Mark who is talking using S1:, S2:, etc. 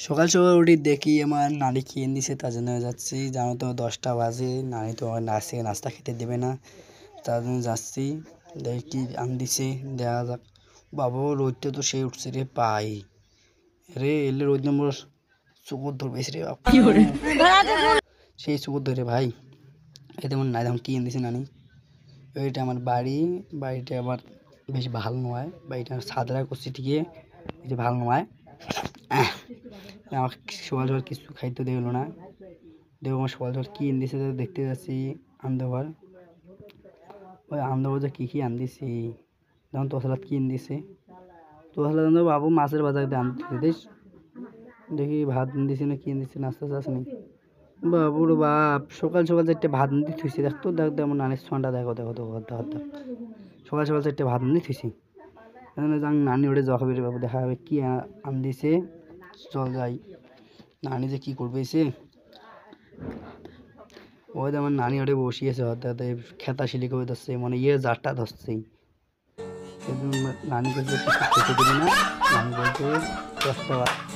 S1: সকাল সকাল উঠি দেখি আমার নানি খেয়ে দিছে, তার জন্য যাচ্ছি। জানো তো 10টা বাজে, নানি তো আমার নাস্তা খেতে দেবে না, তার জন্য যাচ্ছি। দেখি কি আন দিছে, দেখা যাক। বাবু রোদটা তো সেই উঠছে রে পাই রে, এলে রোদ নম্বর চুকুর ধরবে রে বাপ, সেই চুকুর ধরে ভাই। এতে আমার নাই দেখুন কি আন দিছে নানি। এটা আমার বাড়িটা আবার বেশ ভালো নয়, বাড়িটা সাদরা করছি ঠিকই, যে ভালো নয়। আমার সকাল সকাল কিছু খাইতে দেখলো না, দেখো আমার সকাল সকাল কি আনদিছে দেখতে যাচ্ছি। আন্দাবার ওই আন্দাবাজে কী কী আনদিছি, যেমন তোসালাত কি আনদিছে, তোসালাত বাবু মাছের বাজার আনতে দিস। দেখি ভাত আনদিছে না কি আনদিছে, নাস্তা চাস নি বাবুর বাপ। সকাল সকাল চারটে ভাত আনতে থুইছি, দেখতো দেখ আমার নানির ছনটা, দেখো দেখো দেখো দেখ দেখ। সকাল সকাল চারটে ভাত আনতে থুইছি, নানি ওটা জখা বেরে বাবু দেখা হবে কি আনদিছে। চল যাই, নানি যে কি করবে এসে। ওই আমার নানি ওটা বসিয়েছে, হঠাৎ খেতা শিলি করে ধরছে, মানে জারটা ধরছে। নানি বলছে কিছু খেতে দেবে না, নানি বলছে